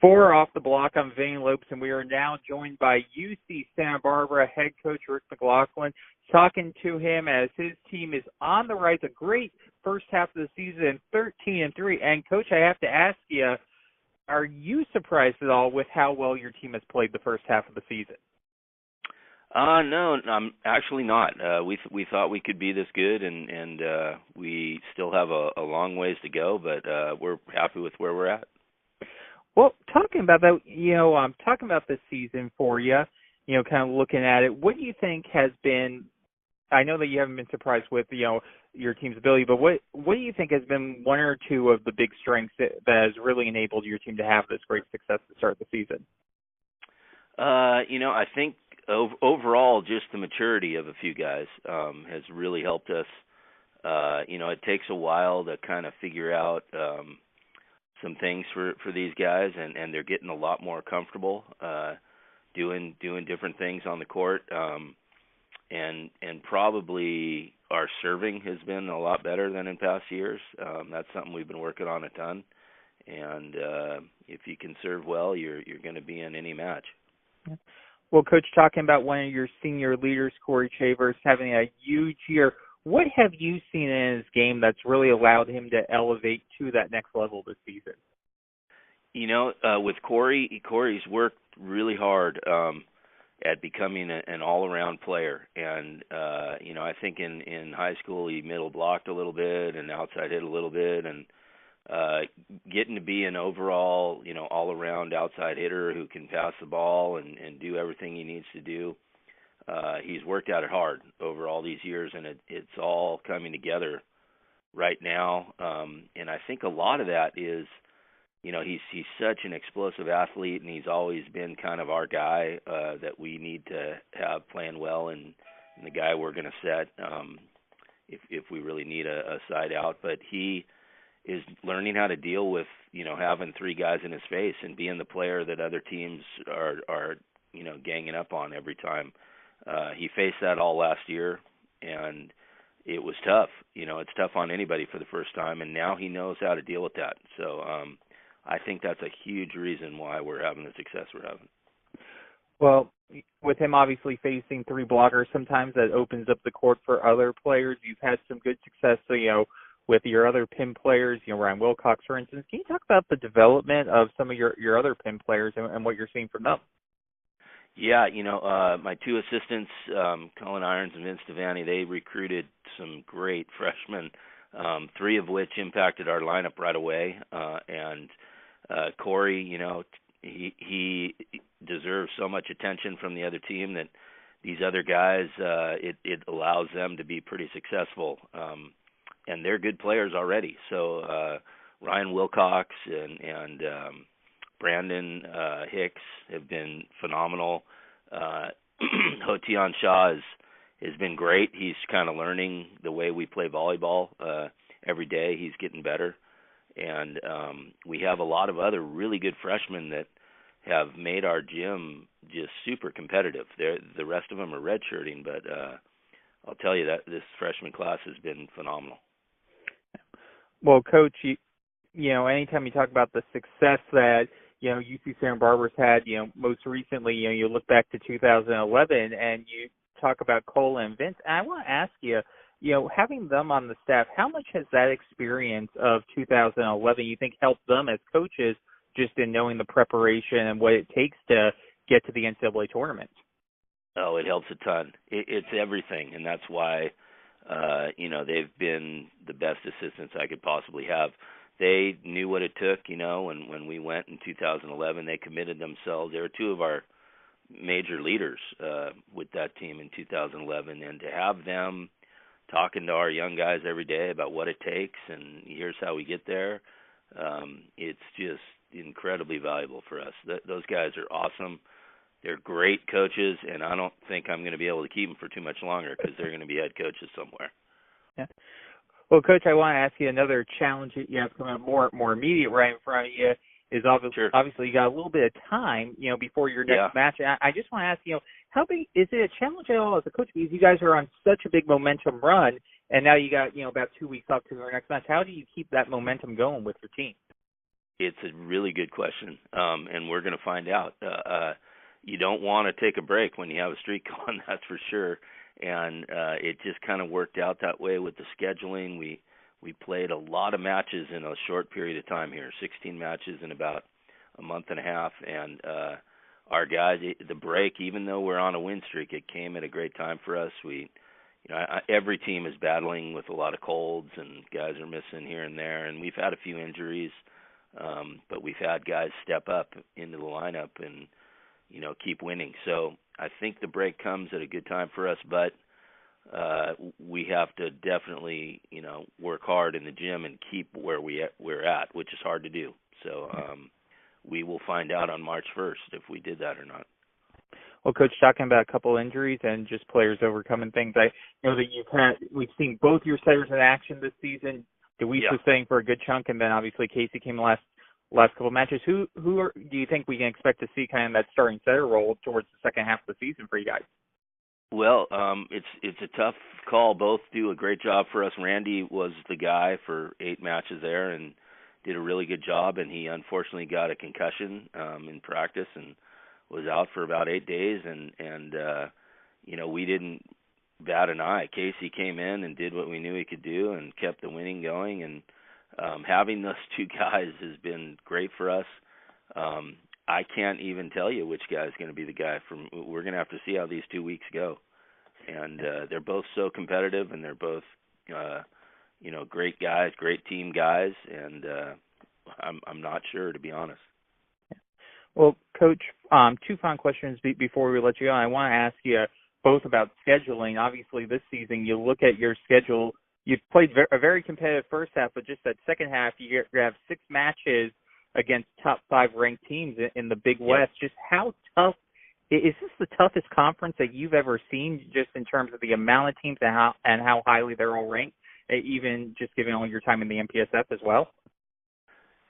For Off the Block, I'm Vane Lopes, and we are now joined by UC Santa Barbara head coach Rick McLaughlin, talking to him as his team is on the rise. A great first half of the season, 13-3. And, Coach, I have to ask you, are you surprised at all with how well your team has played the first half of the season? No, I'm actually not. We thought we could be this good, and we still have a long ways to go, but we're happy with where we're at. Well, talking about that, talking about this season for you, kind of looking at it, what do you think has been, I know that you haven't been surprised with, your team's ability, but what do you think has been one or two of the big strengths that has really enabled your team to have this great success to start the season? I think overall just the maturity of a few guys has really helped us. It takes a while to kind of figure out some things for these guys, and they're getting a lot more comfortable doing different things on the court, and probably our serving has been a lot better than in past years. That's something we've been working on a ton, and if you can serve well, you're going to be in any match. Well, Coach, talking about one of your senior leaders, Corey Chavers, having a huge year, what have you seen in his game that's really allowed him to elevate to that next level this season? With Corey's worked really hard at becoming an all-around player. And, I think in high school he middle blocked a little bit and outside hit a little bit. And getting to be an overall, all-around outside hitter who can pass the ball and do everything he needs to do. He's worked at it hard over all these years, and it's all coming together right now. And I think a lot of that is, he's such an explosive athlete, and he's always been kind of our guy that we need to have playing well, and the guy we're going to set if we really need a side out. But he is learning how to deal with, having three guys in his face and being the player that other teams are ganging up on every time. He faced that all last year, and it was tough. It's tough on anybody for the first time, and now he knows how to deal with that. So I think that's a huge reason why we're having the success we're having. Well, with him obviously facing three blockers, sometimes that opens up the court for other players. You've had some good success, with your other PIM players, Ryan Wilcox, for instance. Can you talk about the development of some of your other PIM players and what you're seeing from them? Yeah, my two assistants, Colin Irons and Vince Devaney, they recruited some great freshmen, three of which impacted our lineup right away. And Corey, he deserves so much attention from the other team that these other guys, it allows them to be pretty successful. And they're good players already. So Ryan Wilcox and Brandon Hicks have been phenomenal. Hotian Shaw has been great. He's kind of learning the way we play volleyball every day. He's getting better. And we have a lot of other really good freshmen that have made our gym just super competitive. The rest of them are redshirting, but I'll tell you that this freshman class has been phenomenal. Well, Coach, anytime you talk about the success that, UC Santa Barbara's had, most recently, you look back to 2011 and you talk about Cole and Vince. And I want to ask you, having them on the staff, how much has that experience of 2011 you think helped them as coaches just in knowing the preparation and what it takes to get to the NCAA tournament? Oh, it helps a ton. It's everything, and that's why they've been the best assistants I could possibly have. They knew what it took, when we went in 2011. They committed themselves. They were two of our major leaders with that team in 2011, and to have them talking to our young guys every day about what it takes and here's how we get there, it's just incredibly valuable for us. Those guys are awesome. They're great coaches, and I don't think I'm going to be able to keep them for too much longer because they're going to be head coaches somewhere. Yeah. Well, Coach, I want to ask you another challenge that you have coming up more immediate right in front of you is obviously you got a little bit of time, before your next match. And I just want to ask, how big is it a challenge at all as a coach? Because you guys are on such a big momentum run, and now you got, about 2 weeks off to your next match. How do you keep that momentum going with your team? It's a really good question, and we're going to find out. You don't want to take a break when you have a streak going, that's for sure. And it just kind of worked out that way with the scheduling. We played a lot of matches in a short period of time here, 16 matches in about a month and a half. And our guys, the break, even though we're on a win streak, it came at a great time for us. Every team is battling with a lot of colds, and guys are missing here and there. And we've had a few injuries. But we've had guys step up into the lineup and, keep winning. So I think the break comes at a good time for us, but we have to definitely, work hard in the gym and keep where we're at, which is hard to do. So we will find out on March 1st if we did that or not. Well, Coach, talking about a couple injuries and just players overcoming things, I know that we've seen both your setters in action this season. DeWeese was staying for a good chunk, and then obviously Casey came last couple of matches. Who do you think we can expect to see kind of that starting setter role towards the second half of the season for you guys? Well, it's a tough call. Both do a great job for us. Randy was the guy for 8 matches there and did a really good job, and he unfortunately got a concussion in practice and was out for about 8 days, and we didn't bat an eye. Casey came in and did what we knew he could do and kept the winning going, and having those 2 guys has been great for us. I can't even tell you which guy is going to be the guy. We're going to have to see how these 2 weeks go, and they're both so competitive, and they're both great guys, great team guys, and I'm not sure, to be honest. Well, Coach, 2 final questions before we let you go. I want to ask you both about scheduling. Obviously, this season, you look at your schedule, you've played a very competitive first half, but just that second half, you have 6 matches against top 5 ranked teams in the Big West. Just how tough is this? The toughest conference that you've ever seen, just in terms of the amount of teams and how highly they're all ranked, even just given all your time in the MPSF as well?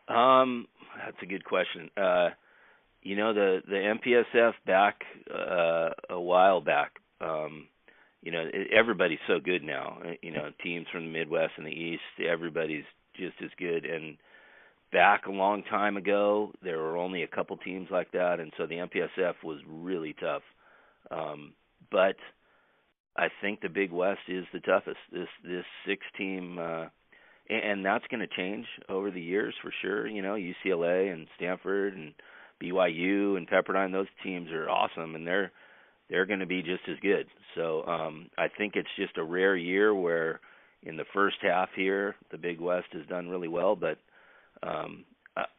That's a good question. The MPSF back a while back, everybody's so good now. Teams from the Midwest and the East, everybody's just as good. And back a long time ago, there were only a couple teams like that, and so the MPSF was really tough. But I think the Big West is the toughest. This 6-team, and that's going to change over the years for sure. UCLA and Stanford and BYU and Pepperdine, those teams are awesome, and they're going to be just as good. So I think it's just a rare year where in the first half here, the Big West has done really well, but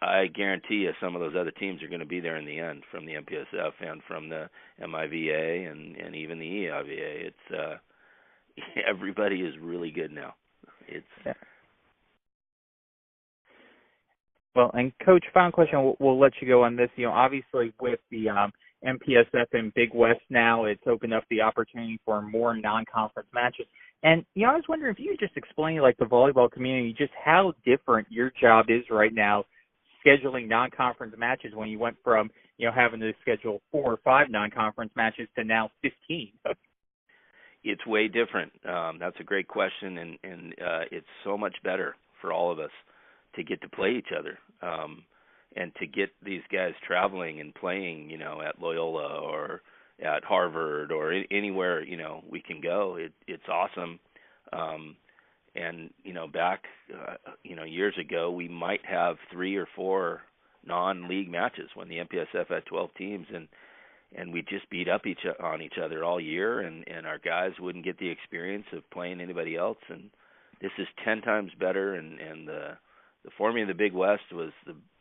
I guarantee you some of those other teams are going to be there in the end, from the MPSF and from the MIVA and even the EIVA. It's everybody is really good now. Well, and Coach, final question, we'll let you go on this. Obviously with the MPSF and Big West now, it's opened up the opportunity for more non-conference matches. And, I was wondering if you could just explain, like, the volleyball community, just how different your job is right now, scheduling non-conference matches when you went from, having to schedule 4 or 5 non-conference matches to now 15. It's way different. That's a great question, and it's so much better for all of us to get to play each other, and to get these guys traveling and playing, at Loyola or at Harvard or anywhere, we can go. It's awesome. And, back, years ago, we might have 3 or 4 non-league matches when the MPSF had 12 teams, and we just beat up on each other all year, and our guys wouldn't get the experience of playing anybody else. And this is 10 times better, and the forming of the Big West was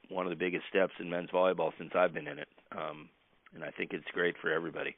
one of the biggest steps in men's volleyball since I've been in it, and I think it's great for everybody.